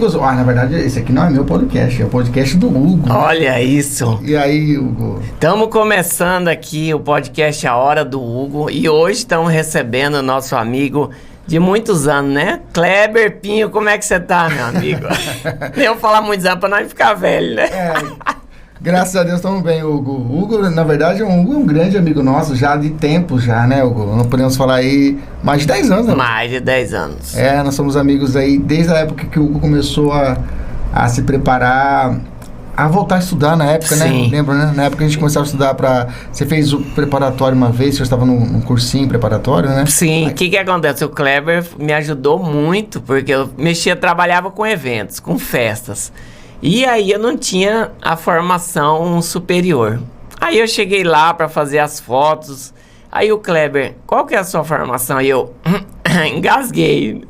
Amigos, na verdade, esse aqui não é meu podcast, é o podcast do Hugo. Olha isso. E aí, Hugo? Estamos começando aqui o podcast A Hora do Hugo e hoje estamos recebendo o nosso amigo de muitos anos, né? Kleber Pinho, como é que você tá, meu amigo? Nem eu falar muitos anos pra não ficar velho, né? Graças a Deus estamos bem, Hugo. Hugo, na verdade, o Hugo é um grande amigo nosso, já de tempo já, né, Hugo? Não podemos falar aí mais de 10 anos, né? Mais de 10 anos. Nós somos amigos aí desde a época que o Hugo começou a se preparar, a voltar a estudar na época, Sim. né? Lembra, né? Na época a gente começava a estudar você fez o preparatório uma vez, você estava num cursinho preparatório, né? Sim, o que acontece? O Kleber me ajudou muito, porque eu trabalhava com eventos, com festas. E aí eu não tinha a formação superior. Aí eu cheguei lá para fazer as fotos. Aí o Kleber, qual que é a sua formação? Aí eu engasguei.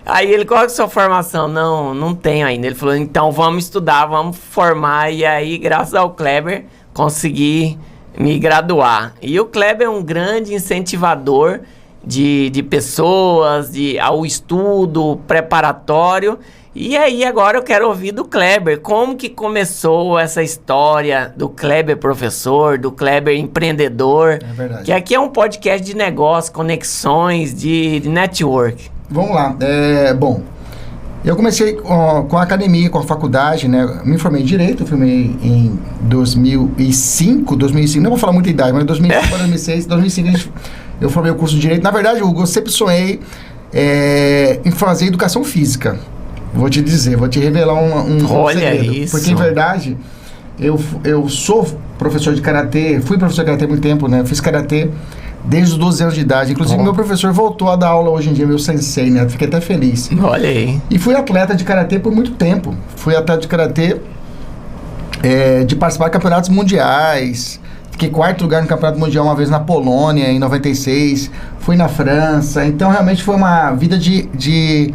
Aí ele, qual que é a sua formação? Não tenho ainda. Ele falou, então vamos estudar, vamos formar. E aí, graças ao Kleber, consegui me graduar. E o Kleber é um grande incentivador de pessoas, ao estudo preparatório. E aí, agora eu quero ouvir do Kleber, como que começou essa história do Kleber professor, do Kleber empreendedor. É verdade. Que aqui é um podcast de negócio, conexões, de network. Vamos lá. Bom, eu comecei com a academia, com a faculdade, né? Me formei em Direito, formei em 2005, não vou falar muita idade, mas 2005 para 2006, eu formei o curso de Direito. Na verdade, Hugo, eu sempre sonhei em fazer Educação Física. Vou te revelar um Olha segredo. isso. Porque, em verdade, eu sou professor de Karatê, fui professor de Karatê há muito tempo, né? Fiz Karatê desde os 12 anos de idade. Inclusive, meu professor voltou a dar aula hoje em dia, meu sensei, né? Fiquei até feliz. Olha aí. E fui atleta de Karatê por muito tempo. Fui atleta de Karatê de participar de campeonatos mundiais. Fiquei quarto lugar no Campeonato Mundial uma vez na Polônia, em 96. Fui na França. Então, realmente, foi uma vida de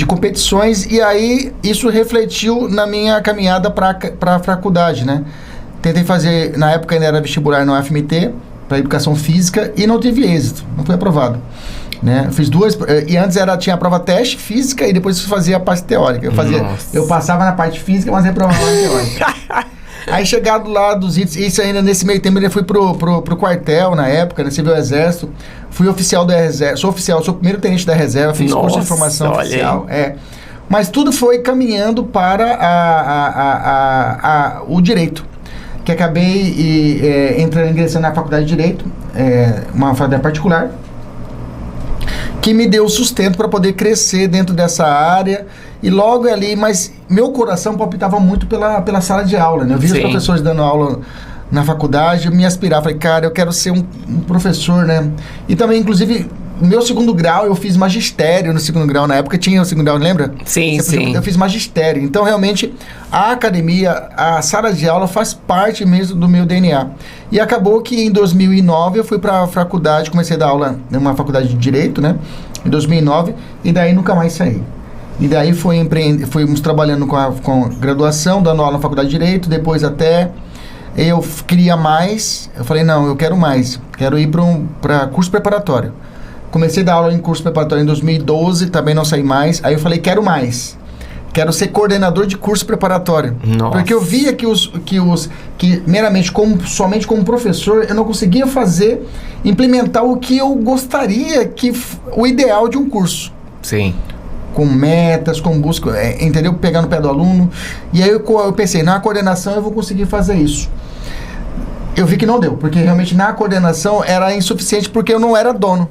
competições, e aí isso refletiu na minha caminhada para a faculdade, né? Tentei fazer, na época ainda era vestibular no UFMT, para Educação Física, e não tive êxito, não fui aprovado, né? Fiz duas, e antes tinha a prova teste física, e depois fazia a parte teórica. Eu passava na parte física, mas reprovava na teórica. Aí, chegado lá dos itens, isso ainda nesse meio tempo, eu fui pro quartel na época, né? Civil Exército, fui oficial da reserva, sou o primeiro tenente da reserva, fiz curso de formação oficial. Mas tudo foi caminhando para o direito, que acabei ingressando na faculdade de Direito, uma faculdade particular, que me deu sustento para poder crescer dentro dessa área. E logo ali, mas meu coração palpitava muito pela sala de aula, né? Eu via os professores dando aula na faculdade, eu me aspirava, falei, cara, eu quero ser um professor, né? E também, inclusive, no meu segundo grau, eu fiz magistério no segundo grau. Na época tinha o segundo grau, lembra? Sim. Eu fiz magistério. Então, realmente, a academia, a sala de aula faz parte mesmo do meu DNA. E acabou que em 2009 eu fui para a faculdade, comecei a dar aula numa faculdade de Direito, né? Em 2009, e daí nunca mais saí. E daí fomos trabalhando com graduação, dando aula na faculdade de Direito, depois até eu queria mais, eu falei, não, eu quero mais, quero ir para curso preparatório. Comecei a dar aula em curso preparatório em 2012, também não saí mais, aí eu falei, quero mais. Quero ser coordenador de curso preparatório. Nossa. Porque eu via que meramente, somente como professor, eu não conseguia implementar o que eu gostaria, o ideal de um curso. Sim. Com metas, com busca, entendeu? Pegar no pé do aluno. E aí eu pensei, na coordenação eu vou conseguir fazer isso. Eu vi que não deu, porque realmente na coordenação era insuficiente, porque eu não era dono.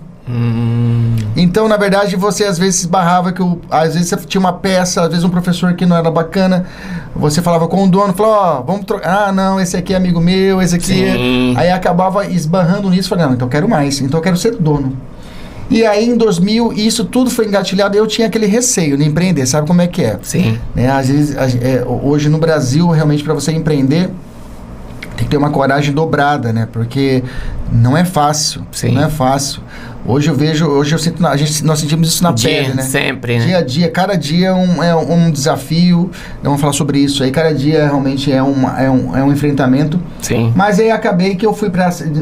Então, na verdade, você às vezes esbarrava às vezes você tinha uma peça, às vezes um professor que não era bacana, você falava com o dono, falou, vamos trocar, não, esse aqui é amigo meu, esse aqui aí acabava esbarrando nisso, falei, não, então eu quero mais, então eu quero ser dono. E aí, em 2000, isso tudo foi engatilhado, eu tinha aquele receio de empreender, sabe como é que é? Sim. Às vezes, hoje no Brasil, realmente, para você empreender, tem que ter uma coragem dobrada, né? Porque não é fácil. Sim. Não é fácil. Hoje eu sinto, nós sentimos isso na pele, né? Sempre, né? Dia a dia, cada dia é um desafio. Vamos falar sobre isso aí. Cada dia realmente é um enfrentamento. Sim. Mas aí acabei que eu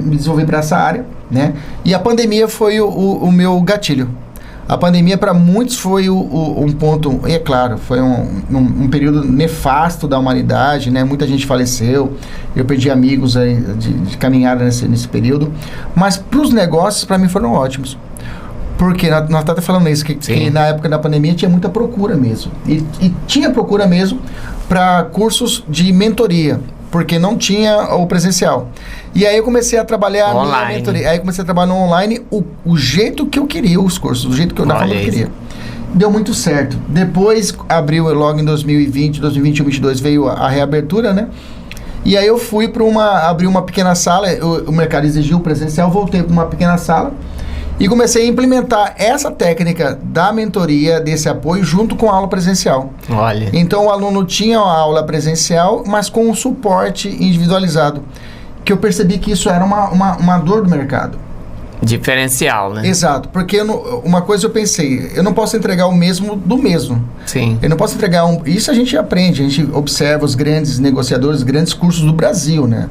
me desenvolvi para essa área, né? E a pandemia foi o meu gatilho. A pandemia, para muitos, foi um ponto... E é claro, foi um período nefasto da humanidade, né? Muita gente faleceu. Eu perdi amigos aí de caminhada nesse período. Mas para os negócios, para mim, foram ótimos. Porque nós estamos até falando isso, que na época da pandemia tinha muita procura mesmo. E tinha procura mesmo para cursos de mentoria, porque não tinha o presencial. E aí eu comecei a trabalhar a minha mentoria. Aí eu comecei a trabalhar no online o jeito que eu queria os cursos, do jeito que eu da forma que eu queria. Deu muito certo. Depois abriu logo em 2020, 2021, 2022 veio a reabertura, né? E aí eu fui para abrir uma pequena sala, o mercado exigiu o presencial, voltei para uma pequena sala. E comecei a implementar essa técnica da mentoria, desse apoio, junto com a aula presencial. Olha. Então, o aluno tinha a aula presencial, mas com um suporte individualizado. Que eu percebi que isso era uma dor do mercado. Diferencial, né? Exato. Porque uma coisa eu pensei, eu não posso entregar o mesmo do mesmo. Sim. Eu não posso entregar Isso a gente aprende, a gente observa os grandes negociadores, os grandes cursos do Brasil, né?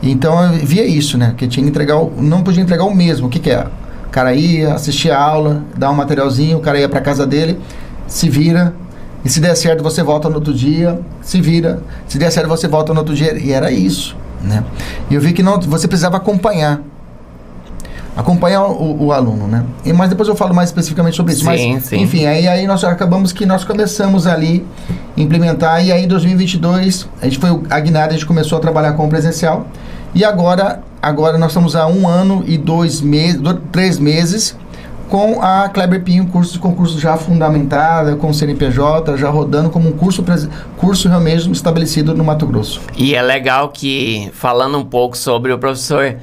Então, eu via isso, né? Que tinha que entregar não podia entregar o mesmo. O que é? O cara ia, assistia a aula, dá um materialzinho, o cara ia para casa dele, se vira, e se der certo você volta no outro dia, se vira, se der certo você volta no outro dia, e era isso, né? E eu vi que você precisava acompanhar o aluno, né? Mas depois eu falo mais especificamente sobre isso. Sim. Enfim, aí nós começamos ali a implementar, e aí em 2022 a gente começou a trabalhar com o presencial, e agora nós estamos há 1 ano e 3 meses com a Kleber Pinho, concurso já fundamentada, com o CNPJ, já rodando como um curso mesmo estabelecido no Mato Grosso. E é legal que, falando um pouco sobre o professor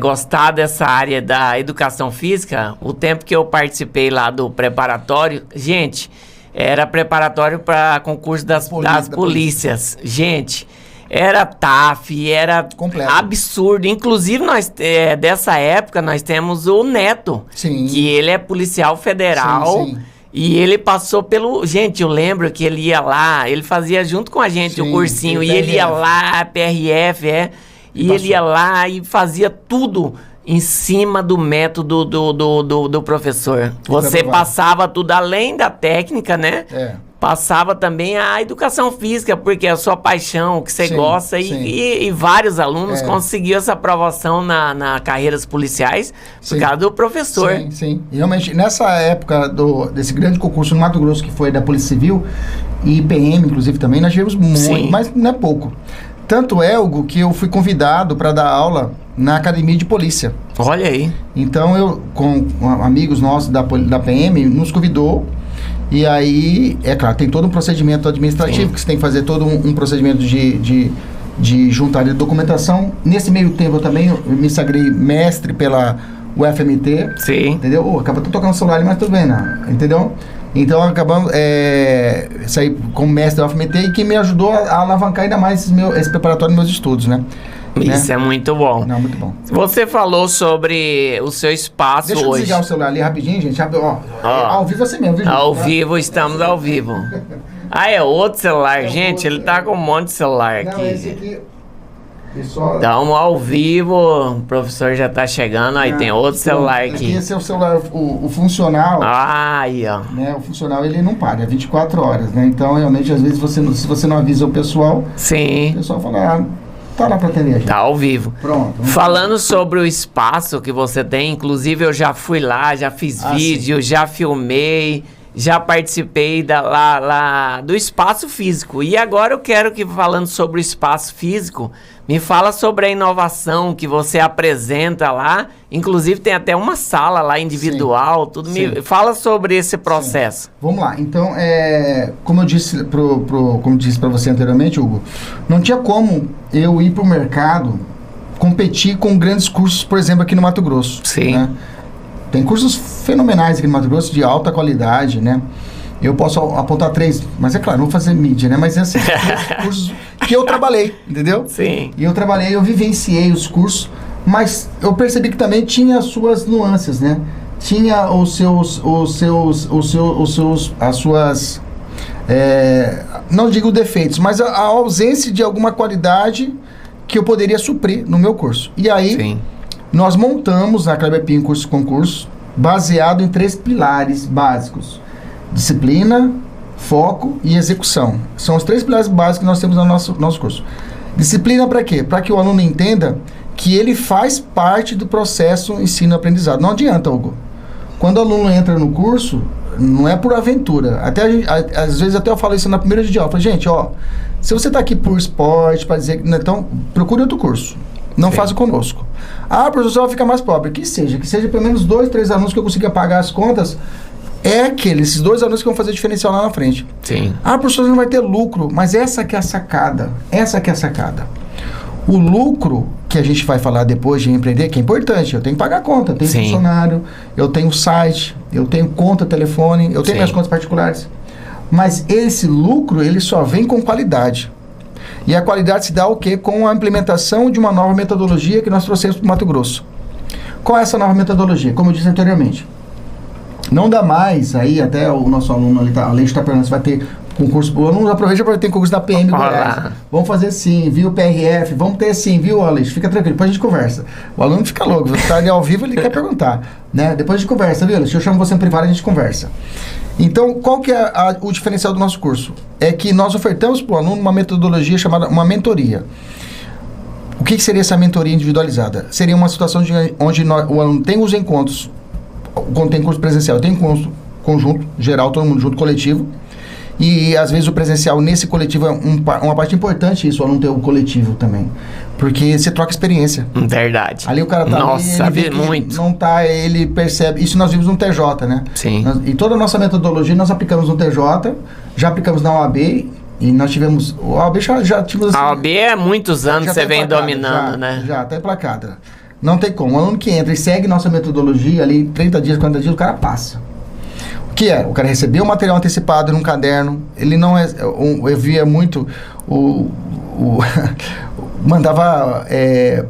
gostar dessa área da educação física, o tempo que eu participei lá do preparatório, gente, era preparatório para concurso das polícias. Gente... Era TAF, era completo. Absurdo. Inclusive, nós dessa época, nós temos o Neto, sim, que ele é policial federal. Sim. E ele passou pelo... Gente, eu lembro que ele ia lá, ele fazia junto com a gente, sim, o cursinho, e ele ia lá, PRF, e ele ia lá e fazia tudo em cima do método do professor. Você passava tudo além da técnica, né? Passava também a educação física, porque é a sua paixão, o que você gosta, e vários alunos conseguiram essa aprovação na carreiras policiais por causa do professor. Sim. E realmente, nessa época desse grande concurso no Mato Grosso, que foi da Polícia Civil, e PM, inclusive, também, nós tivemos muito, mas não é pouco. Tanto é, Hugo, que eu fui convidado para dar aula na Academia de Polícia. Olha aí. Então, eu, com amigos nossos da PM, nos convidou. E aí, é claro, tem todo um procedimento administrativo, que você tem que fazer todo um procedimento de juntar de documentação. Nesse meio tempo, eu também me sagrei mestre pela UFMT. Sim. Entendeu? Acaba tocando o celular ali, mas tudo bem, né? Entendeu? Então, acabamos saí como mestre da UFMT, e que me ajudou a alavancar ainda mais esse preparatório dos meus estudos, né? Isso é muito bom. Não, muito bom. Você falou sobre o seu espaço hoje. Deixa eu desligar o celular ali rapidinho, gente. Ao vivo assim mesmo, viu? Ao vivo, estamos ao vivo. É outro celular, gente. Ele tá com um monte de celular aqui. Não, esse aqui... Então, ao vivo, o professor já tá chegando. Aí tem outro celular aqui. Esse é o celular, o funcional. Aí, ó. Né, o funcional, ele não para, é 24 horas, né? Então, realmente, às vezes, se você não avisa o pessoal... Sim. O pessoal fala... Tá lá pra atender a gente. Tá ao vivo. Pronto. Falando sobre o espaço que você tem, inclusive eu já fui lá, já fiz vídeo, já filmei, já participei do espaço físico. E agora eu quero que, falando sobre o espaço físico, me fala sobre a inovação que você apresenta lá. Inclusive tem até uma sala lá individual, tudo. Me fala sobre esse processo. Sim. Vamos lá. Então, como eu disse para você anteriormente, Hugo, não tinha como eu ir para o mercado competir com grandes cursos, por exemplo, aqui no Mato Grosso. Sim. Né? Tem cursos fenomenais aqui no Mato Grosso de alta qualidade, né? Eu posso apontar 3, mas é claro, não vou fazer mídia, né? Mas esses cursos que eu trabalhei, entendeu? Sim. E eu vivenciei os cursos, mas eu percebi que também tinha as suas nuances, né? Tinha as suas, não digo defeitos, mas a ausência de alguma qualidade que eu poderia suprir no meu curso. E aí, nós montamos na Kleber Pinho Concurso, baseado em 3 pilares básicos: disciplina, foco e execução. São os 3 pilares básicos que nós temos no nosso curso. Disciplina para quê? Para que o aluno entenda que ele faz parte do processo ensino-aprendizado. Não adianta, Hugo. Quando o aluno entra no curso, não é por aventura. Às vezes até eu falo isso na primeira dia de aula. Eu falo, gente, se você está aqui por esporte, para dizer... Então, procure outro curso. Não faça conosco. Professor, vai ficar mais pobre. Que seja pelo menos 2, 3 alunos que eu consiga pagar as contas. Esses 2 alunos que vão fazer diferencial lá na frente. Sim. Professor, não vai ter lucro. Mas essa que é a sacada. O lucro que a gente vai falar depois de empreender, que é importante. Eu tenho que pagar a conta, eu tenho funcionário, eu tenho site, eu tenho conta, telefone, eu tenho minhas contas particulares. Mas esse lucro, ele só vem com qualidade. E a qualidade se dá o quê? Com a implementação de uma nova metodologia que nós trouxemos para o Mato Grosso. Qual é essa nova metodologia? Como eu disse anteriormente, não dá mais, aí até o nosso aluno ali, além de estar perguntando se vai ter concurso, o aluno aproveita para ter concurso da PM do Goiás. Vamos fazer sim, viu, PRF, vamos ter sim, viu, Alex? Fica tranquilo, depois a gente conversa. O aluno fica louco, você está ali ao vivo, ele quer perguntar, né? Depois a gente conversa, viu, Alex? Eu chamo você em privado e a gente conversa. Então, qual que é o diferencial do nosso curso? É que nós ofertamos para o aluno uma metodologia chamada uma mentoria. O que seria essa mentoria individualizada? Seria uma situação onde o aluno tem os encontros, quando tem curso presencial, tem curso conjunto, geral, todo mundo junto, coletivo. E às vezes o presencial nesse coletivo é uma parte importante, isso, o aluno ter o coletivo também. Porque você troca experiência. Verdade. Ali o cara tá Nossa, ali, ele muito. Não tá, ele percebe. Isso nós vimos no TJ, né? Sim. E toda a nossa metodologia nós aplicamos no TJ, já aplicamos na OAB, e nós tivemos... O OAB já tivemos... A OAB há muitos anos você vem dominando, né? Já, tá emplacada. Não tem como. O aluno que entra e segue nossa metodologia ali, 30 dias, 40 dias, o cara passa. O que é? O cara recebeu o material antecipado num caderno, ele não é... Eu via muito mandava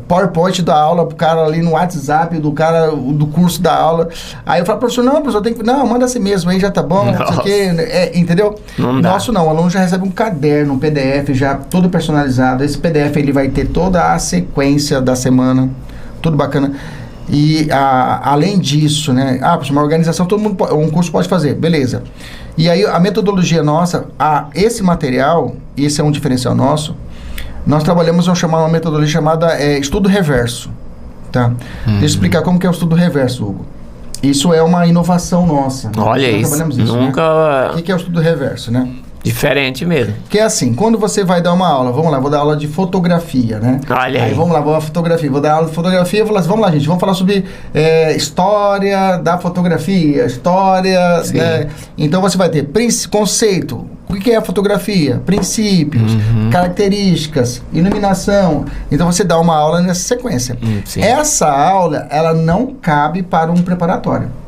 PowerPoint da aula pro cara ali no WhatsApp do cara do curso da aula. Aí eu falo, professor, tem que... Não, manda assim mesmo, aí já tá bom, não sei o quê. Entendeu? Nosso não, o aluno já recebe um caderno, um PDF já todo personalizado. Esse PDF ele vai ter toda a sequência da semana, tudo bacana. E além disso, né? Uma organização, todo mundo um curso pode fazer, beleza. E aí a metodologia nossa, esse material, e esse é um diferencial nosso, nós trabalhamos uma metodologia chamada estudo reverso. Tá? Deixa eu explicar como que é o estudo reverso, Hugo. Isso é uma inovação nossa. Olha isso. Nunca... Né? O que é o estudo reverso, né? Diferente mesmo. Que é assim, quando você vai dar uma aula, vamos lá, vou dar aula de fotografia, né? Olha aí. Vamos lá, vou dar aula de fotografia, vamos lá, gente, vamos falar sobre história da fotografia, né? Então você vai ter conceito, o que é a fotografia, princípios, características, iluminação. Então você dá uma aula nessa sequência. Essa aula, ela não cabe para um preparatório.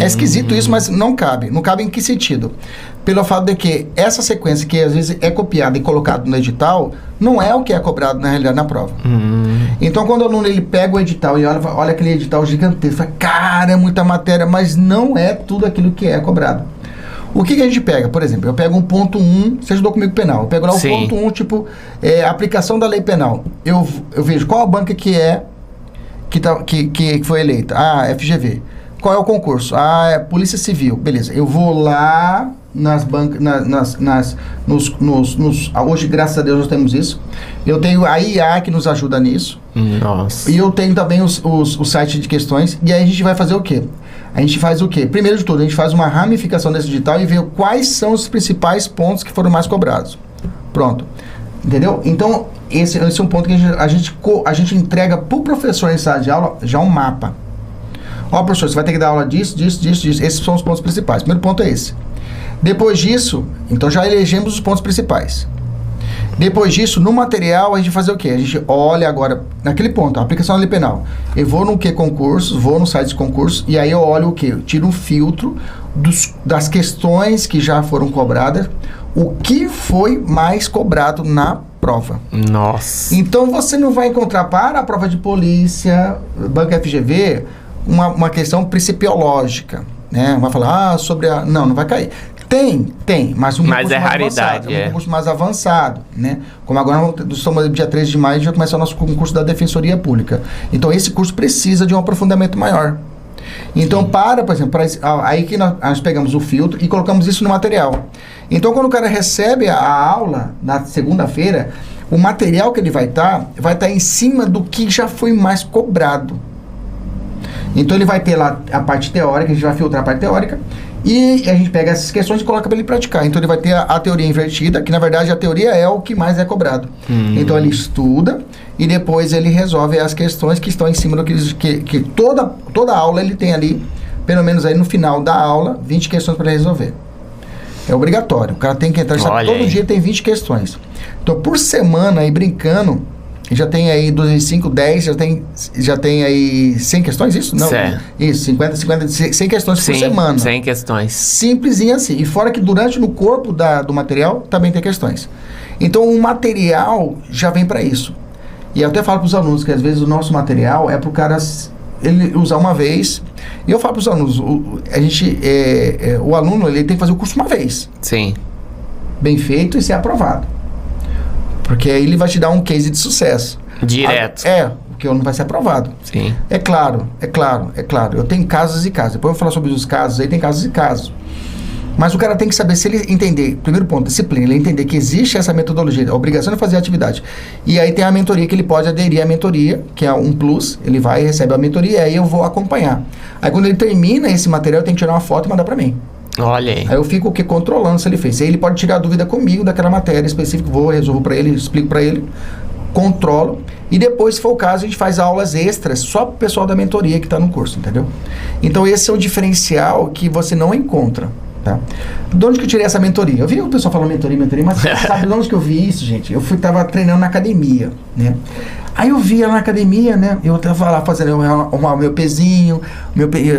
É esquisito isso, mas não cabe. Não cabe em que sentido? Pelo fato de que essa sequência que às vezes é copiada e colocada no edital, não é o que é cobrado na realidade na prova. Então quando o aluno ele pega o edital e olha aquele edital gigantesco, fala, cara, é muita matéria, mas não é tudo aquilo que é cobrado. O que a gente pega? Por exemplo, eu pego um ponto 1, você ajudou comigo penal, eu pego lá o ponto 1, tipo, aplicação da lei penal. Eu vejo qual a banca que foi eleita. FGV. Qual é o concurso? É Polícia Civil. Beleza. Eu vou lá nas bancas, hoje, graças a Deus, nós temos isso. Eu tenho a IA que nos ajuda nisso. Nossa. E eu tenho também os sites de questões. E aí a gente vai fazer o quê? A gente faz o quê? Primeiro de tudo, a gente faz uma ramificação desse edital e vê quais são os principais pontos que foram mais cobrados. Pronto. Entendeu? Então, esse é um ponto que a gente entrega para o professor em sala de aula já um mapa. Professor, você vai ter que dar aula disso. Esses são os pontos principais. Primeiro ponto é esse. Depois disso, então já elegemos os pontos principais. Depois disso, no material, a gente vai fazer o quê? A gente olha agora, naquele ponto, a aplicação da lei penal. Eu vou no concursos, vou no site de concursos, e aí eu olho o quê? Eu tiro um filtro das questões que já foram cobradas, o que foi mais cobrado na prova. Nossa. Então, você não vai encontrar para a prova de polícia, banca FGV, uma questão principiológica, né? Vai falar, sobre a... Não vai cair. Tem, mas um concurso mais raridade, avançado, um concurso mais avançado, né? Como agora, estamos dia 13 de maio, já começa o nosso concurso da Defensoria Pública. Então, esse curso precisa de um aprofundamento maior. Então, por exemplo, aí que nós pegamos o filtro e colocamos isso no material. Então, quando o cara recebe a aula na segunda-feira, o material que ele vai estar em cima do que já foi mais cobrado. Então, ele vai ter lá a parte teórica, a gente vai filtrar a parte teórica, e a gente pega essas questões e coloca para ele praticar. Então, ele vai ter a teoria invertida, que na verdade a teoria é o que mais é cobrado. Então, ele estuda e depois ele resolve as questões que estão em cima do que toda aula ele tem ali, pelo menos aí no final da aula, 20 questões para resolver. É obrigatório. O cara tem que entrar, sabe, todo dia tem 20 questões. Então, por semana, aí brincando, já tem aí 5, 10, já tem aí 100 questões, isso? Não, certo. Isso, 50, 100 questões por semana. 100 questões. Simplesinho assim. E fora que no corpo do material também tem questões. Então, o material já vem para isso. E eu até falo para os alunos que às vezes o nosso material é para o cara ele usar uma vez. E eu falo para os alunos, o aluno ele tem que fazer o curso uma vez. Sim. Bem feito e ser aprovado. Porque aí ele vai te dar um case de sucesso. Direto. Porque não vai ser aprovado. Sim. É claro. Eu tenho casos e casos. Depois eu vou falar sobre os casos, aí tem casos e casos. Mas o cara tem que saber, se ele entender, primeiro ponto, disciplina, ele entender que existe essa metodologia, a obrigação de fazer a atividade. E aí tem a mentoria, que ele pode aderir à mentoria, que é um plus, ele vai e recebe a mentoria, e aí eu vou acompanhar. Aí quando ele termina esse material, eu tenho que tirar uma foto e mandar pra mim. Olha aí. Aí eu fico controlando se ele fez. Aí ele pode tirar a dúvida comigo daquela matéria específica, resolvo pra ele, explico pra ele, controlo. E depois, se for o caso, a gente faz aulas extras só pro pessoal da mentoria que tá no curso, entendeu? Então esse é o diferencial que você não encontra. Tá? De onde que eu tirei essa mentoria? Eu vi o pessoal falando mentoria, mas sabe de onde que eu vi isso, gente? Eu tava treinando na academia, né? Aí eu via na academia, né? Eu tava lá fazendo o meu pezinho,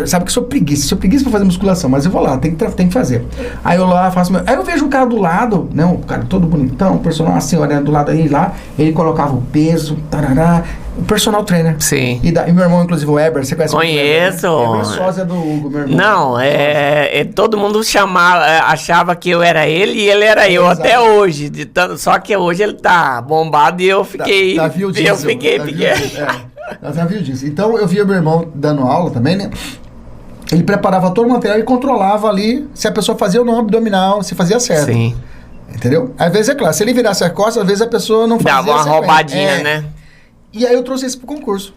sabe que sou preguiça pra fazer musculação, mas eu vou lá, tem que fazer. Aí eu lá faço aí eu vejo um cara do lado, né? Um cara todo bonitão, o personal, a senhora do lado aí lá, ele colocava o peso, tarará, o personal trainer. Sim. E meu irmão, inclusive, o Eber, você conhece? Conheço. O Eber, né? Sósia do Hugo, meu irmão. Não, todo mundo achava que eu era ele e ele era eu, exato. até hoje. Só que hoje ele tá bombado e eu fiquei... Tá viu disso? Eu fiquei pequeno. Já viu disso. Então, eu via meu irmão dando aula também, né? Ele preparava todo o material e controlava ali se a pessoa fazia ou não abdominal, se fazia certo. Sim. Entendeu? Às vezes, é claro, se ele virasse a costa, às vezes a pessoa não fazia. Dava uma roubadinha, né? E aí eu trouxe isso pro concurso.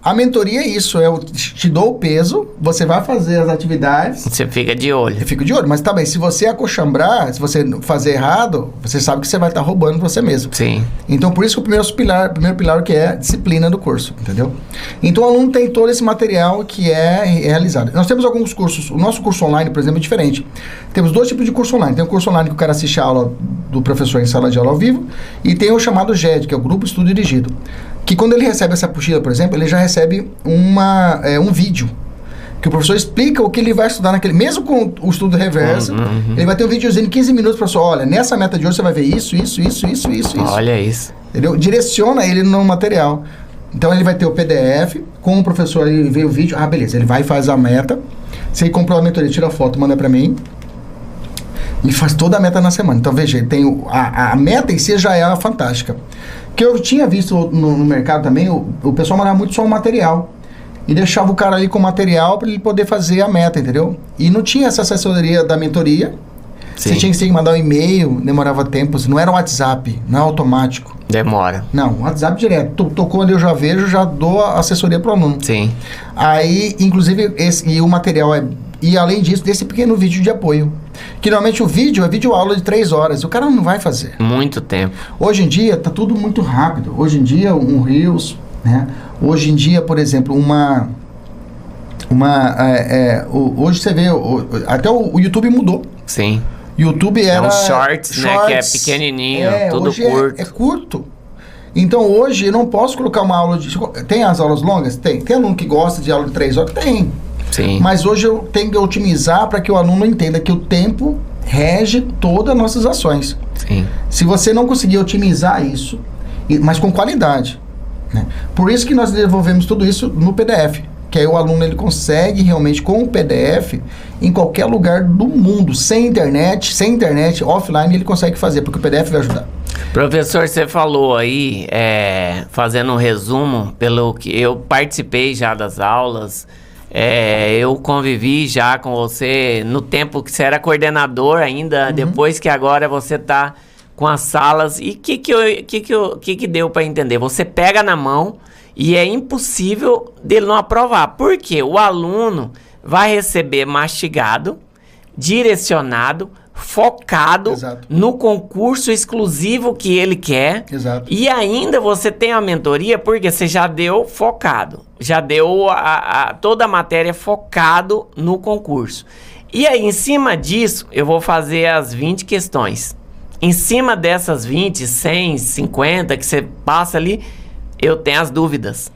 A mentoria é isso, eu te dou o peso, você vai fazer as atividades. Você fica de olho. Eu fico de olho, mas tá bem, se você acochambrar, se você fazer errado, você sabe que você vai estar roubando pra você mesmo. Sim. Então, por isso que o primeiro pilar que é a disciplina do curso, entendeu? Então, o aluno tem todo esse material que é realizado. Nós temos alguns cursos, o nosso curso online, por exemplo, é diferente. Temos 2 tipos de curso online. Tem o curso online que o cara assiste a aula do professor em sala de aula ao vivo, e tem o chamado GED, que é o Grupo Estudo Dirigido. Que quando ele recebe essa apostila, por exemplo, ele já recebe um vídeo que o professor explica o que ele vai estudar naquele... Mesmo com o estudo reverso, ele vai ter um videozinho de 15 minutos para olha, nessa meta de hoje você vai ver isso. Olha isso. Entendeu? Direciona ele no material. Então ele vai ter o PDF, com o professor ele vê o vídeo, beleza, ele vai e faz a meta. Se ele comprou a mentoria, tira a foto, manda para mim. Ele faz toda a meta na semana. Então, veja, tem a meta em si já é fantástica. Que eu tinha visto no mercado também, o pessoal mandava muito só o material. E deixava o cara ali com o material para ele poder fazer a meta, entendeu? E não tinha essa assessoria da mentoria. Sim. Você tinha que mandar um e-mail, demorava tempo. Não era um WhatsApp, não é automático. Demora. Não, WhatsApp direto. Tocou ali, eu já vejo, já dou a assessoria para o aluno. Sim. Aí, inclusive, e o material e além disso, desse pequeno vídeo de apoio. Que normalmente o vídeo é vídeo aula de 3 horas. O cara não vai fazer. Muito tempo. Hoje em dia, tá tudo muito rápido. Hoje em dia, um Reels, né? Hoje em dia, por exemplo, hoje você vê, até o YouTube mudou. Sim. YouTube era... shorts, né? Que é pequenininho, tudo curto. É curto. Então, hoje, eu não posso colocar uma aula de... Tem as aulas longas? Tem. Tem aluno que gosta de aula de 3 horas? Tem. Sim. Mas hoje eu tenho que otimizar para que o aluno entenda que o tempo rege todas as nossas ações. Sim. Se você não conseguir otimizar isso, mas com qualidade, né? Por isso que nós desenvolvemos tudo isso no PDF. Que aí o aluno ele consegue realmente, com o PDF, em qualquer lugar do mundo, sem internet, offline, ele consegue fazer, porque o PDF vai ajudar. Professor, você falou aí, fazendo um resumo, pelo que eu participei já das aulas, Eu convivi já com você no tempo que você era coordenador ainda, depois que agora você tá com as salas. E o que deu para entender? Você pega na mão e é impossível dele não aprovar. Por quê? O aluno vai receber mastigado, direcionado, focado no concurso exclusivo que ele quer. E ainda você tem a mentoria porque você já deu focado, já deu toda a matéria focado no concurso. E aí, em cima disso, eu vou fazer as 20 questões. Em cima dessas 20, 100, 50 que você passa ali, eu tenho as dúvidas.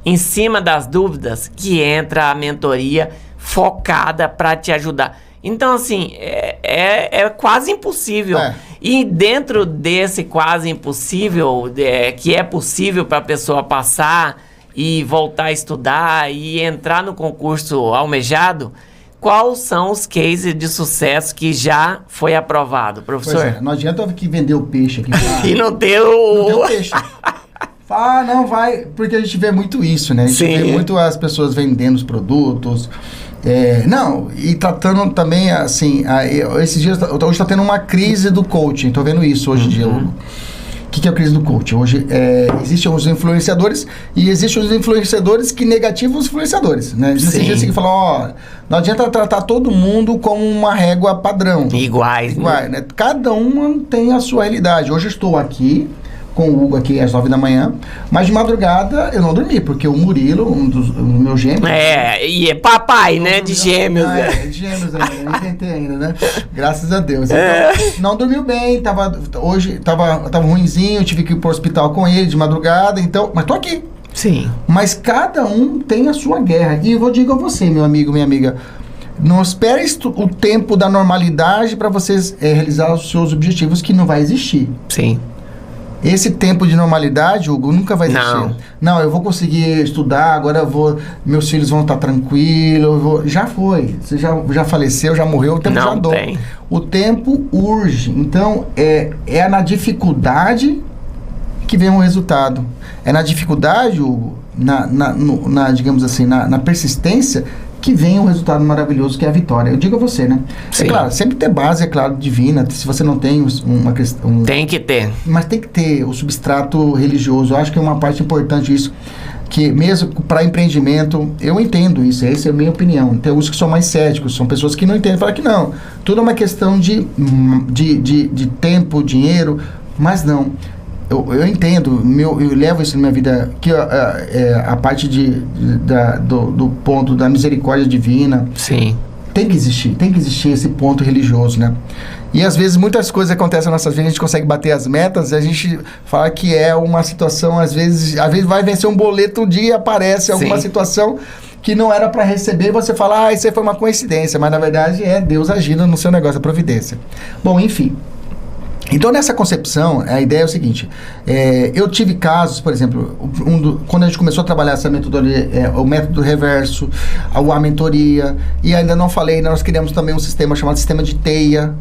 Em cima das dúvidas que entra a mentoria focada para te ajudar. Então, assim, é quase impossível. E dentro desse quase impossível, que é possível para a pessoa passar e voltar a estudar e entrar no concurso almejado, quais são os cases de sucesso que já foi aprovado, professor? Não adianta que vender o peixe aqui. E não ter o peixe. Não vai, porque a gente vê muito isso, né? A gente vê muito as pessoas vendendo os produtos. E tratando também, assim, esses dias, hoje está tendo uma crise do coaching, tô vendo isso hoje em dia, Hugo. O que é a crise do coaching? Hoje existem os influenciadores e existem os influenciadores que negativam os influenciadores, né? Existem dias que falam, não adianta tratar todo mundo como uma régua padrão. Iguais, né? Cada uma tem a sua realidade. Hoje eu estou aqui com o Hugo aqui às 9 da manhã, mas de madrugada eu não dormi, porque o Murilo, um dos meus gêmeos... e é papai, né, de gêmeos. De gêmeos ainda, eu inventei ainda, né? Graças a Deus. Então, não dormiu bem, hoje tava ruinzinho, tive que ir pro hospital com ele de madrugada, então, mas tô aqui. Sim. Mas cada um tem a sua guerra, e eu vou dizer a você, meu amigo, minha amiga, não espere o tempo da normalidade para vocês realizar os seus objetivos, que não vai existir. Sim. Esse tempo de normalidade, Hugo, nunca vai existir. Não, eu vou conseguir estudar, agora meus filhos vão estar tranquilos, já foi. Você já faleceu, já morreu, o tempo já andou. O tempo urge. Então, é na dificuldade que vem o resultado. É na dificuldade, Hugo, digamos assim, na persistência, que vem um resultado maravilhoso, que é a vitória. Eu digo a você, né? Sim. É claro, sempre ter base, é claro, divina. Se você não tem uma questão... Tem que ter. Mas tem que ter o substrato religioso. Eu acho que é uma parte importante isso. Que mesmo para empreendimento, eu entendo isso. Essa é a minha opinião. Tem alguns que são mais céticos, são pessoas que não entendem. Falam que não. Tudo é uma questão de tempo, dinheiro. Mas não. Eu entendo, eu levo isso na minha vida, que a parte do ponto da misericórdia divina. Sim. Tem que existir esse ponto religioso, né? E às vezes muitas coisas acontecem nas nossas vidas, a gente consegue bater as metas, a gente fala que é uma situação, às vezes vai vencer um boleto, um dia aparece alguma situação que não era para receber, e você fala, isso aí foi uma coincidência, mas na verdade é Deus agindo no seu negócio, a providência. Bom, enfim. Então, nessa concepção, a ideia é o seguinte, eu tive casos, por exemplo, quando a gente começou a trabalhar essa metodologia, o método reverso, a mentoria, e ainda não falei, nós criamos também um sistema chamado sistema de teia.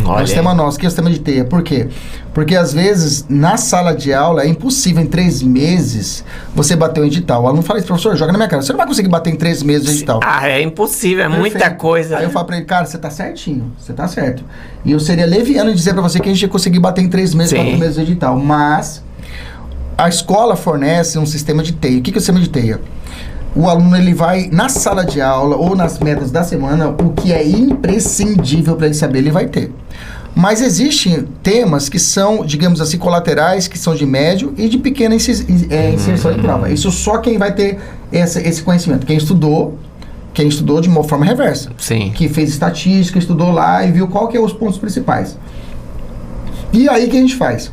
Olha. É um sistema nosso, que é o sistema de teia. Por quê? Porque às vezes, na sala de aula, é impossível em 3 meses você bater o edital. O aluno fala isso, professor, joga na minha cara. Você não vai conseguir bater em 3 meses o edital. É impossível, é muita coisa. Aí eu falo pra ele, cara, você tá certinho, você tá certo. E eu seria leviano em dizer pra você que a gente ia conseguir bater em 3 meses, 4 meses o edital. Mas a escola fornece um sistema de teia. O que é o sistema de teia? O aluno, ele vai na sala de aula ou nas metas da semana, o que é imprescindível para ele saber, ele vai ter. Mas existem temas que são, digamos assim, colaterais, que são de médio e de pequena inserção em prova. Isso só quem vai ter esse conhecimento. Quem estudou de uma forma reversa. Sim. Que fez estatística, estudou lá e viu qual que é os pontos principais. E aí o que a gente faz?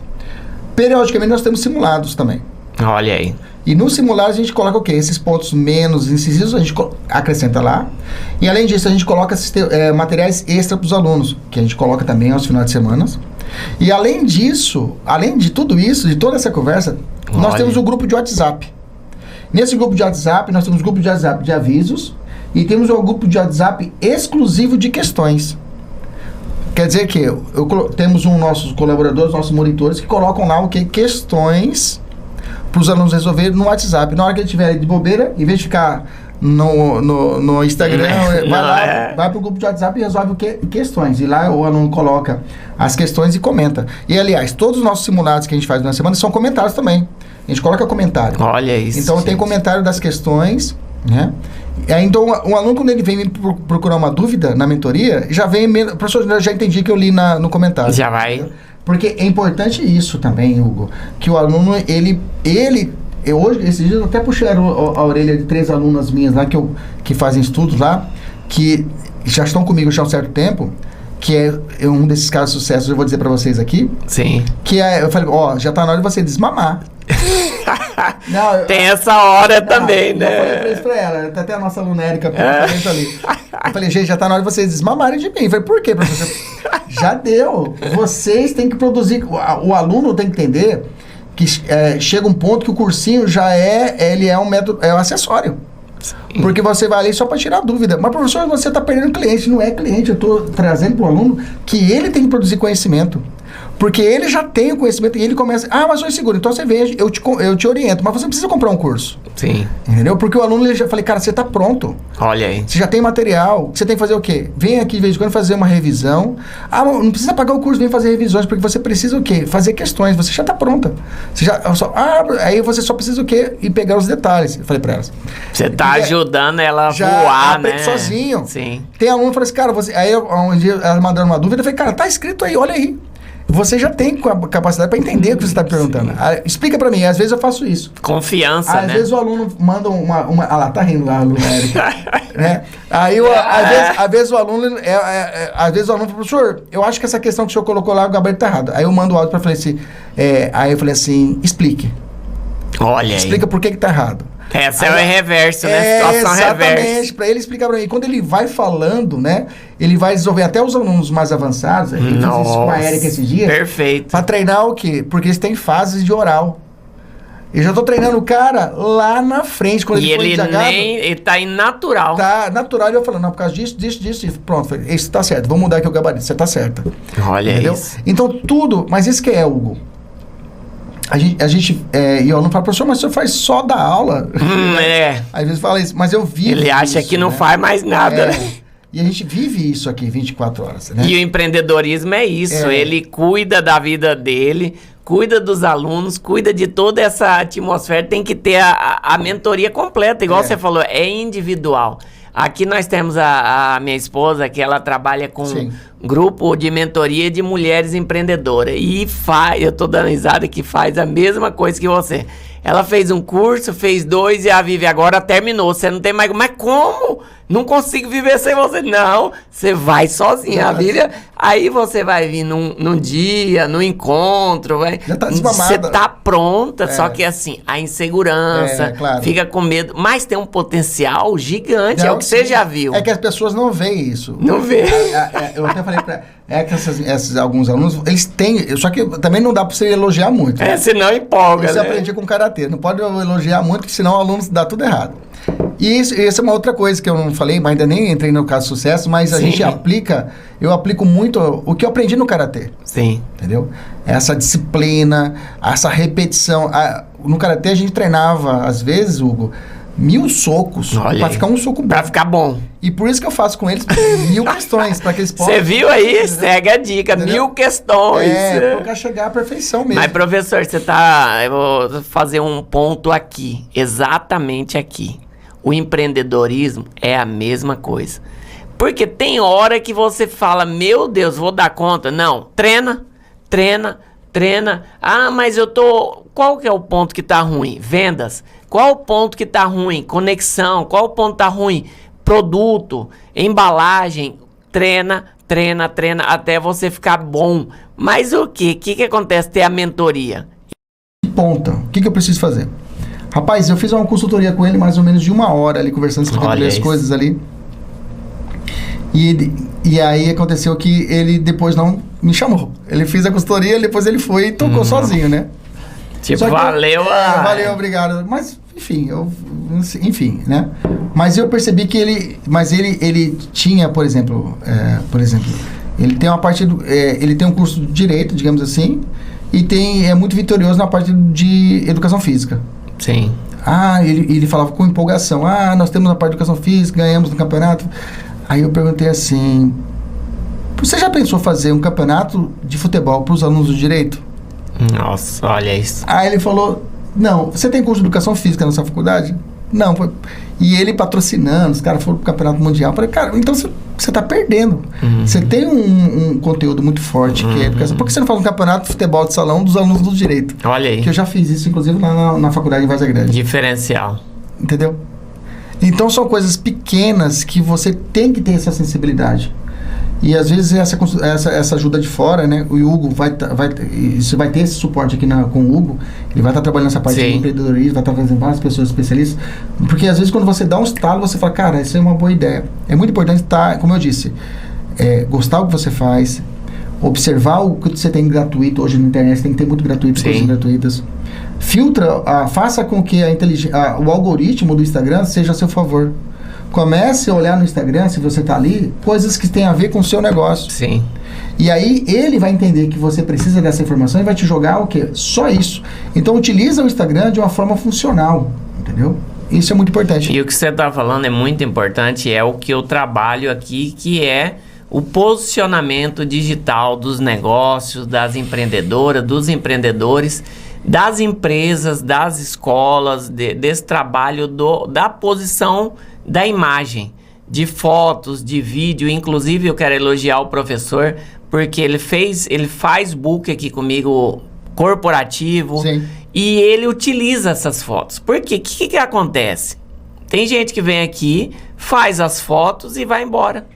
Periodicamente nós temos simulados também. Olha aí. E no simulado a gente coloca o quê? Esses pontos menos incisivos a gente acrescenta lá. E além disso a gente coloca materiais extra para os alunos, que a gente coloca também aos finais de semana. E além disso, além de tudo isso, de toda essa conversa, nós temos o grupo de WhatsApp. Nesse grupo de WhatsApp, nós temos um grupo de WhatsApp de avisos e temos um grupo de WhatsApp exclusivo de questões. Quer dizer que temos nossos colaboradores, nossos monitores, que colocam lá o que? Questões para os alunos resolverem no WhatsApp. Na hora que ele estiver de bobeira, em vez de ficar no Instagram, vai Não, lá, vai pro grupo de WhatsApp e resolve questões. E lá o aluno coloca as questões e comenta. E, aliás, todos os nossos simulados que a gente faz na semana são comentários também. A gente coloca comentário. Olha isso. Então, tem comentário das questões, né? Então, um aluno, quando ele vem me procurar uma dúvida na mentoria, já vem... Professor, eu já entendi que eu li no comentário. Já vai. Porque é importante isso também, Hugo, que o aluno, hoje, esses dias, eu até puxei a orelha de 3 alunas minhas lá, que fazem estudos lá, que já estão comigo já há um certo tempo, que é um desses casos de sucesso, eu vou dizer pra vocês aqui. Sim. Que eu falei, já tá na hora de você desmamar. Não, tem essa hora também, né? Eu falei isso pra ela, até a nossa aluna Érica ali. Eu falei, gente, já tá na hora de vocês desmamarem de mim. Eu falei, por quê, professor? Já deu. Vocês têm que produzir. O aluno tem que entender que chega um ponto que o cursinho ele é um método, é um acessório. Sim. Porque você vai ali só para tirar dúvida. Mas, professor, você está perdendo cliente. Não é cliente. Eu estou trazendo para o aluno que ele tem que produzir conhecimento. Porque ele já tem o conhecimento e ele começa... mas sou inseguro. Então, você vem, eu te oriento. Mas você precisa comprar um curso. Sim. Entendeu? Porque o aluno, já falei, cara, você está pronto. Olha aí. Você já tem material. Você tem que fazer o quê? Vem aqui de vez em quando fazer uma revisão. Não precisa pagar o curso, vem fazer revisões. Porque você precisa o quê? Fazer questões. Você já está pronta. Aí você só precisa o quê? E pegar os detalhes. Eu falei para elas. Você está ajudando ela a voar, né? Sozinho. Sim. Tem aluno que fala assim, cara, aí um dia ela mandando uma dúvida, eu falei, cara, tá escrito aí, olha aí. Você já tem capacidade para entender o que você está perguntando. Explica para mim, às vezes eu faço isso. Confiança, né? Às vezes o aluno manda uma lá, tá rindo lá, aluno né? Aí, às vezes o aluno fala, professor, eu acho que essa questão que o senhor colocou lá, o gabarito tá errado. Aí eu mando o áudio para falar assim, aí eu falei assim, explique. Olha aí. Explica por que tá errado. Essa é o reverso, né? Situação reversa. Exatamente, para ele explicar para mim. Quando ele vai falando, né? Ele vai desenvolver até os alunos mais avançados. Eu fiz isso com a Érica esse dia. Perfeito. Para treinar o quê? Porque eles têm fases de oral. Eu já tô treinando o cara lá na frente. Quando ele foi desagado, ele tá em natural. Tá natural. Ele vai falando, não, por causa disso. Pronto, isso tá certo. Vou mudar aqui o gabarito. Você tá certa. Olha entendeu? Isso. Então, tudo... Mas isso que é, Hugo. E o aluno fala, professor, mas o senhor faz só da aula? Às vezes fala isso, mas eu vivo ele acha isso, que não faz mais nada, né? E a gente vive isso aqui 24 horas, né? E o empreendedorismo é isso. Ele cuida da vida dele, cuida dos alunos, cuida de toda essa atmosfera. Tem que ter a mentoria completa, igual você falou, é individual. Aqui nós temos a minha esposa, que ela trabalha com grupo de mentoria de mulheres empreendedoras. E eu tô dando risada que faz a mesma coisa que você. Ela fez um curso, fez 2 e a Vivi agora terminou. Você não tem mais... Mas como? Não consigo viver sem você. Não, você vai sozinha. A Vivi... Aí você vai vir num dia, num encontro. Já tá desmamada. Você tá pronta, só que assim, a insegurança, claro. Fica com medo. Mas tem um potencial gigante, é o que você já viu. É que as pessoas não veem isso. Não vê. Eu até falei pra... que alguns alunos, eles têm... Só que também não dá pra você elogiar muito. Senão empolga, Isso eu aprendi com karatê. Não pode elogiar muito, porque senão o aluno dá tudo errado. E isso é uma outra coisa que eu não falei, mas ainda nem entrei no caso de sucesso, mas a gente eu aplico muito o que eu aprendi no karatê. Sim. Entendeu? Essa disciplina, essa repetição. No karatê a gente treinava, às vezes, Hugo, 1000 socos para ficar um soco bom. Pra ficar bom. E por isso que eu faço com eles 1000 questões, para que eles possam... Você viu aí? Segue a dica, entendeu? 1000 questões. Para chegar à perfeição mesmo. Mas, professor, eu vou fazer um ponto aqui, exatamente aqui. O empreendedorismo é a mesma coisa. Porque tem hora que você fala, meu Deus, vou dar conta. Não, treina. Mas qual que é o ponto que tá ruim? Vendas. Qual o ponto que tá ruim? Conexão. Qual o ponto que tá ruim? Produto, embalagem. Treina, até você ficar bom. Mas o que? O que acontece? Ter a mentoria. Ponta. O que eu preciso fazer? Rapaz, eu fiz uma consultoria com ele mais ou menos de 1 hora ali, conversando, explicando as coisas ali. E aí aconteceu que ele depois não me chamou. Ele fez a consultoria, depois ele foi e tocou sozinho, né? Tipo, valeu. Valeu, obrigado. Mas, enfim, né? Mas eu percebi que ele tinha, por exemplo, ele tem uma parte ele tem um curso de direito, digamos assim, e é muito vitorioso na parte de educação física. Sim. Ele falava com empolgação. Nós temos a parte de educação física, ganhamos no campeonato. Aí eu perguntei assim, você já pensou fazer um campeonato de futebol para os alunos do direito? Nossa, olha isso. Aí ele falou, não, você tem curso de educação física na sua faculdade? Não. E ele patrocinando, os caras foram pro campeonato mundial. Eu falei, cara, então você tá perdendo. Você tem um conteúdo muito forte que é educação. Por que você não faz um campeonato de futebol de salão dos alunos do direito? Olha aí. Que eu já fiz isso, inclusive, lá na faculdade em Várzea Grande. Diferencial. Entendeu? Então são coisas pequenas que você tem que ter essa sensibilidade. E às vezes essa ajuda de fora, né? O Hugo você vai ter esse suporte aqui com o Hugo. Ele vai estar trabalhando nessa parte de empreendedorismo, vai estar trazendo várias pessoas especialistas. Porque às vezes quando você dá um estalo, você fala, cara, isso é uma boa ideia. É muito importante estar, como eu disse, gostar do que você faz, observar o que você tem gratuito. Hoje na internet tem que ter muito gratuito, coisas gratuitas. Filtra, faça com que o algoritmo do Instagram seja a seu favor. Comece a olhar no Instagram, se você está ali, coisas que têm a ver com o seu negócio. Sim. E aí ele vai entender que você precisa dessa informação e vai te jogar o quê? Só isso. Então utiliza o Instagram de uma forma funcional, entendeu? Isso é muito importante. E o que você está falando é muito importante, é o que eu trabalho aqui, que é o posicionamento digital dos negócios, das empreendedoras, dos empreendedores, das empresas, das escolas, desse trabalho da posição da imagem, de fotos, de vídeo. Inclusive eu quero elogiar o professor, porque ele faz book aqui comigo corporativo. Sim. E ele utiliza essas fotos. Por quê? O que acontece? Tem gente que vem aqui, faz as fotos e vai embora.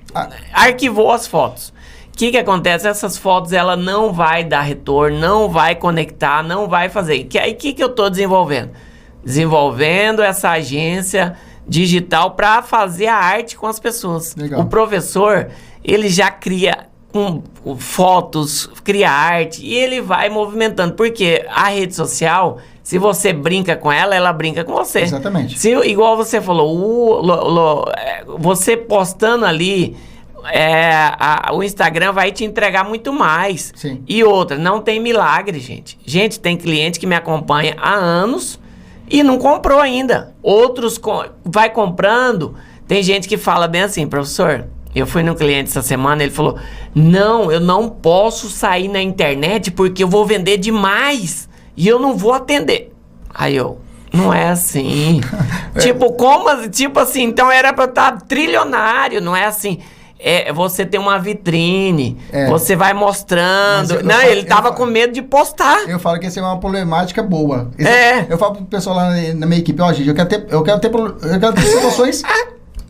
Arquivou as fotos. O que acontece? Essas fotos ela não vai dar retorno, não vai conectar, não vai fazer. Aí o que eu estou desenvolvendo? Desenvolvendo essa agência digital para fazer a arte com as pessoas. Legal. O professor, ele já cria fotos, cria arte e ele vai movimentando. Porque a rede social, se você brinca com ela, ela brinca com você. Exatamente. Igual você falou, você postando ali, o Instagram vai te entregar muito mais. Sim. E outra, não tem milagre, gente. Gente, tem cliente que me acompanha há anos e não comprou ainda. Outros vai comprando. Tem gente que fala bem assim, professor, eu fui no cliente essa semana, ele falou, não, eu não posso sair na internet porque eu vou vender demais e eu não vou atender. Aí não é assim. Tipo assim, então era pra eu estar trilionário, não é assim. Você tem uma vitrine, você vai mostrando. Ele tava com medo de postar. Eu falo que essa é uma problemática boa. Eu falo pro pessoal lá na minha equipe, gente, eu quero ter situações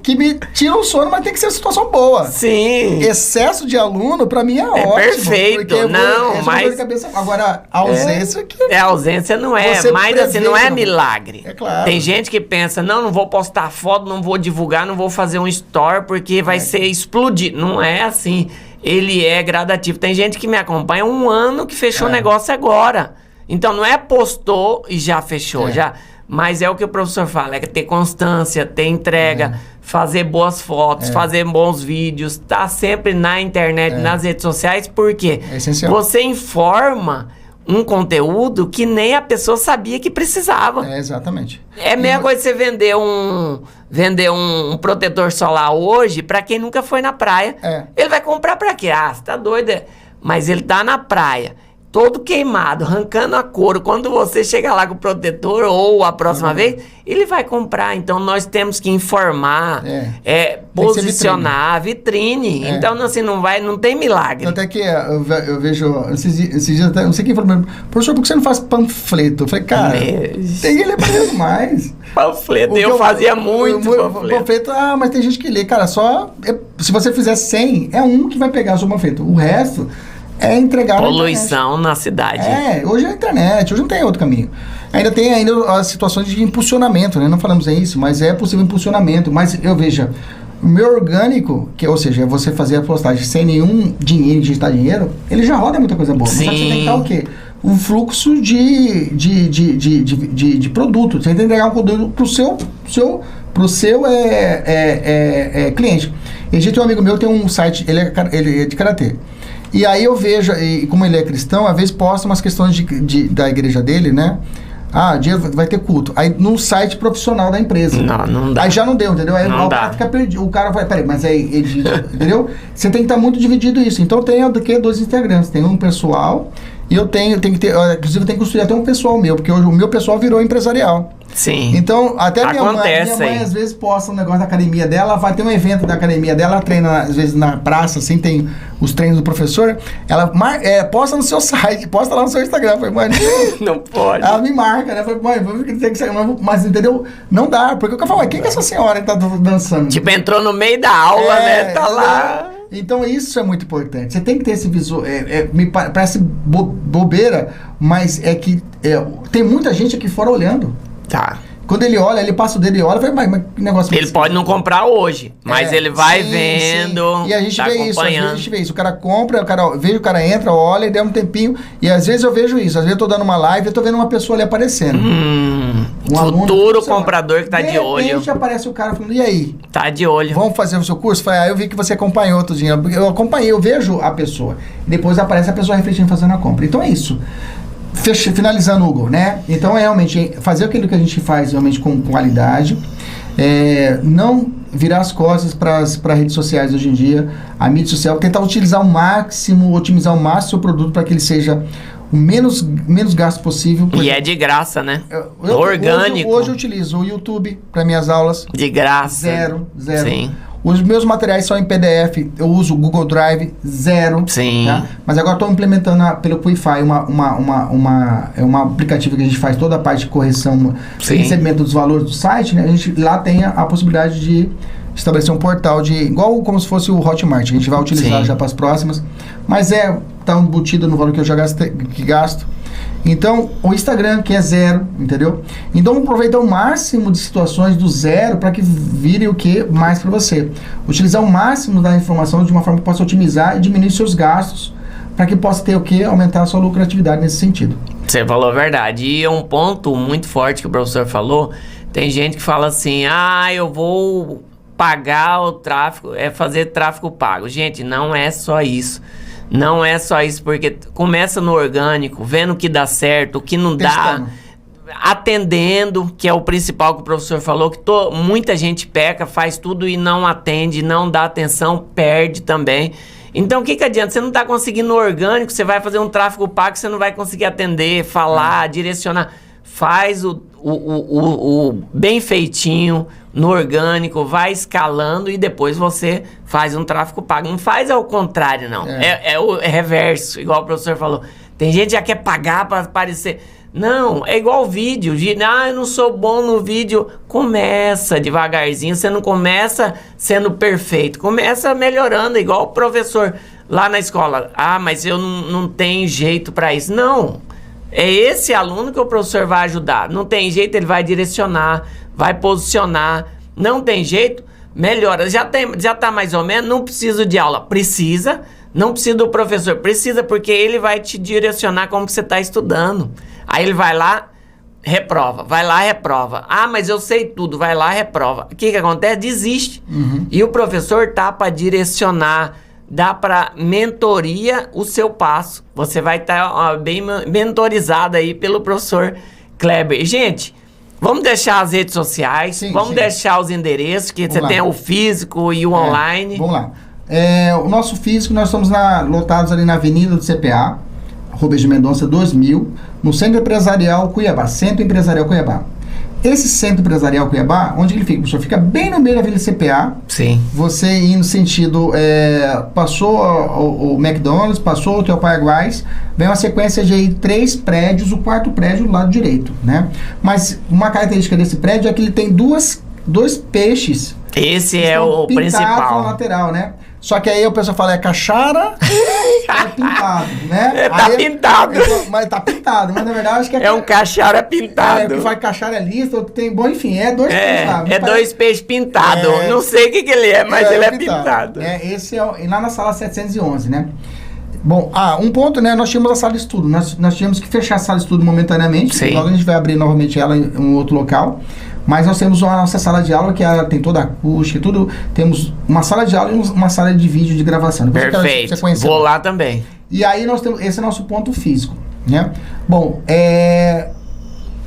que me tiram o sono, mas tem que ser uma situação boa. Sim. Excesso de aluno, pra mim, é ótimo. Perfeito. Mas... Agora, a ausência... A ausência não é, mas assim, não é milagre. É claro. Tem gente que pensa, não vou postar foto, não vou divulgar, não vou fazer um store, porque vai ser explodido. Não é assim. Ele é gradativo. Tem gente que me acompanha 1 ano que fechou o negócio agora. Então, não é postou e já fechou, já... Mas é o que o professor fala, é ter constância, ter entrega, fazer boas fotos, fazer bons vídeos, tá sempre na internet, nas redes sociais, porque você informa um conteúdo que nem a pessoa sabia que precisava. Exatamente. É a mesma coisa você vender um protetor solar hoje para quem nunca foi na praia. Ele vai comprar para quê? Você tá doido? Mas ele tá na praia, todo queimado, arrancando a couro. Quando você chega lá com o protetor ou a próxima vez, ele vai comprar. Então, nós temos que informar, posicionar, vitrine. Então, assim, não tem milagre. Até que eu vejo, esses dias, não sei quem falou, professor, por que você não faz panfleto? Eu falei, cara, tem ele é mais. Panfleto, eu fazia muito panfleto. Mas tem gente que lê, cara, se você fizer 100, é um que vai pegar o seu panfleto. O resto... é entregar poluição na cidade. Hoje é a internet, hoje não tem outro caminho. Ainda tem as situações de impulsionamento, né? Não falamos isso, mas é possível impulsionamento. Mas eu vejo, o meu orgânico, ou seja, você fazer a postagem sem nenhum dinheiro, digitar dinheiro, ele já roda muita coisa boa. Sim. Mas só que você tem que dar o quê? Um fluxo de produto. Você tem que entregar um produto pro seu cliente. E a gente tem um amigo meu, tem um site, ele é de karatê. E aí eu vejo, e como ele é cristão, às vezes posta umas questões da igreja dele, né? dia vai ter culto. Aí no site profissional da empresa. Não dá. Aí já não deu, entendeu? Aí não o cara fica perdido. O cara vai, peraí, mas aí ele, entendeu? Você tem que estar muito dividido isso. Então tem dois Instagrams. Tem um pessoal e eu tenho que ter, inclusive eu tenho que construir até um pessoal meu, porque hoje o meu pessoal virou empresarial. Sim. Então, até minha mãe aí. às vezes posta um negócio da academia dela, vai ter um evento da academia dela, ela treina às vezes na praça, assim, tem os treinos do professor, ela posta no seu site, posta lá no seu Instagram. Eu falei, mãe, não pode. Ela me marca, né? Eu falei, mãe, vamos ter que ser, mas entendeu? Não dá, porque o cara fala, quem que é essa senhora que tá dançando? Tipo, entrou no meio da aula, né? Tá lá. Então isso é muito importante. Você tem que ter esse visual. Me parece bobeira, mas é que tem muita gente aqui fora olhando. Tá. Quando ele olha, ele passa o dedo e olha, vai, mas que negócio. Ele pode não comprar hoje, mas ele vai vendo. Sim. E a gente tá vê isso, às vezes a gente vê isso. O cara compra, o cara entra, olha, e dá um tempinho. E às vezes eu vejo isso. Às vezes eu tô dando uma live e eu tô vendo uma pessoa ali aparecendo. Futuro comprador que tá de olho. De repente aparece o cara falando, e aí? Tá de olho. Vamos fazer o seu curso? Eu vi que você acompanhou outro dia. Eu acompanhei, eu vejo a pessoa. Depois aparece a pessoa refletindo, fazendo a compra. Então é isso. Finalizando, Hugo, né? Então é realmente fazer aquilo que a gente faz realmente com qualidade, não virar as costas para redes sociais hoje em dia, a mídia social, tentar utilizar ao máximo, otimizar ao máximo o produto para que ele seja o menos gasto possível. E é de graça, né? Orgânico. Hoje eu utilizo o YouTube para minhas aulas. De graça. Zero. Sim. Os meus materiais são em PDF, eu uso o Google Drive, zero. Sim. Tá? Mas agora estou implementando pelo Wi-Fi um aplicativo que a gente faz toda a parte de correção e recebimento dos valores do site, né? A gente lá tem a possibilidade de estabelecer um portal igual como se fosse o Hotmart. A gente vai utilizar já para as próximas. Mas tá embutido no valor que eu já gasto. Então, o Instagram, que é zero, entendeu? Então, aproveitar o máximo de situações do zero para que vire o que mais para você. Utilizar o máximo da informação de uma forma que possa otimizar e diminuir seus gastos para que possa ter o que? Aumentar a sua lucratividade nesse sentido. Você falou a verdade. E um ponto muito forte que o professor falou, tem gente que fala assim, eu vou pagar o tráfego, fazer tráfego pago. Gente, não é só isso. Não é só isso, porque começa no orgânico, vendo o que dá certo, o que não dá, atendendo, que é o principal que o professor falou, que muita gente peca, faz tudo e não atende, não dá atenção, perde também. Então, o que adianta? Você não está conseguindo no orgânico, você vai fazer um tráfego pago, você não vai conseguir atender, falar, direcionar. Faz o bem feitinho no orgânico, vai escalando e depois você faz um tráfego pago. Não faz ao contrário, não. É o reverso, igual o professor falou. Tem gente que já quer pagar para aparecer. Não, é igual vídeo. Eu não sou bom no vídeo. Começa devagarzinho. Você não começa sendo perfeito. Começa melhorando, igual o professor lá na escola. Mas eu não tenho jeito para isso. Não. É esse aluno que o professor vai ajudar. Não tem jeito, ele vai direcionar, vai posicionar. Não tem jeito, melhora. Já tá mais ou menos, não precisa de aula. Precisa, não precisa do professor. Precisa, porque ele vai te direcionar como que você está estudando. Aí ele vai lá, reprova. Vai lá, reprova. Mas eu sei tudo. Vai lá, reprova. O que acontece? Desiste. E o professor tá para direcionar, dá para mentoria o seu passo. Você vai estar bem mentorizado aí pelo professor Kleber. Gente, vamos deixar as redes sociais, vamos deixar os endereços, que você tem o físico e o online. Vamos lá. O nosso físico, nós estamos lotados ali na Avenida do CPA, Rubens de Mendonça 2000, no Centro Empresarial Cuiabá. Centro Empresarial Cuiabá. Esse Centro Empresarial Cuiabá, onde ele fica? O senhor fica bem no meio da Avenida CPA. Sim. Você indo no sentido, passou o McDonald's, passou o Hotel Paraguais, vem uma sequência de 3 prédios, o 4º prédio do lado direito, né? Mas uma característica desse prédio é que ele tem dois peixes. Esse é o principal. Na lateral, né? Só que aí o pessoal fala, caixara, pintado, né? Pintado. Mas tá pintado, mas na verdade acho que é um caixara pintado. O que faz caixara é lista, outro tem, bom, enfim, dois peixes lá. Dois peixes pintados. Não sei o que ele é, mas ele é pintado. Esse lá na sala 711, né? Bom, um ponto, né? Nós tínhamos a sala de estudo. Nós tínhamos que fechar a sala de estudo momentaneamente. Sim. Logo a gente vai abrir novamente ela em um outro local. Mas nós temos a nossa sala de aula, que tem toda a acústica, tudo. Temos uma sala de aula e uma sala de vídeo de gravação. Depois perfeito. Vou lá também. E aí nós temos, esse é o nosso ponto físico, né? Bom,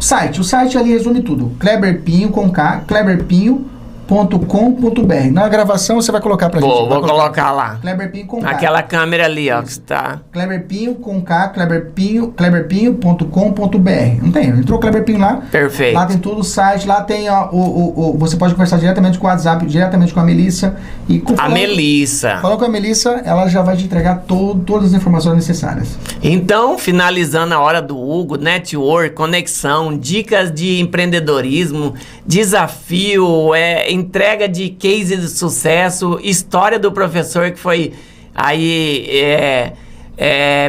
O site ali resume tudo. Kleber Pinho com K, kleberpinho.com.br. Na gravação você vai colocar pra gente. Vou colocar lá. Kleber Pinho com K. Aquela câmera ali, ó, que está. Kleber Pinho com K, kleberpinho.com.br. Não tem, entrou Kleber Pinho lá. Perfeito. Lá tem todo o site, lá tem você pode conversar diretamente com o WhatsApp, diretamente com a Melissa. Melissa. Falou com a Melissa, ela já vai te entregar todas as informações necessárias. Então, finalizando a hora do Hugo, network, conexão, dicas de empreendedorismo, desafio, entrega de case de sucesso, história do professor que foi aí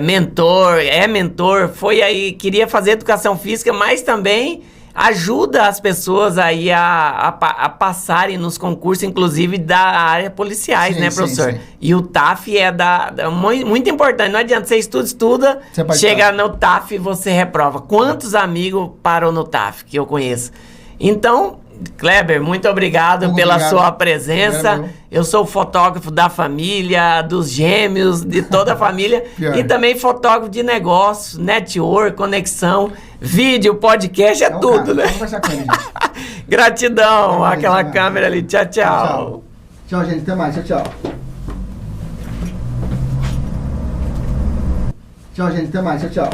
mentor, foi aí, queria fazer educação física, mas também ajuda as pessoas aí a passarem nos concursos, inclusive da área policiais, né, professor? Sim. E o TAF é muito importante. Não adianta, você estuda, chega no TAF e você reprova. Quantos amigos param no TAF que eu conheço? Então, Kleber, muito obrigado pela sua presença. Eu sou fotógrafo da família, dos gêmeos, de toda a família. E também fotógrafo de negócios, network, conexão, vídeo, podcast, tudo, né? Vamos conversar com ele. Gratidão, aquela câmera ali. Tchau, tchau. Tchau, gente. Até mais. Tchau. Tchau, gente. Até mais. Tchau.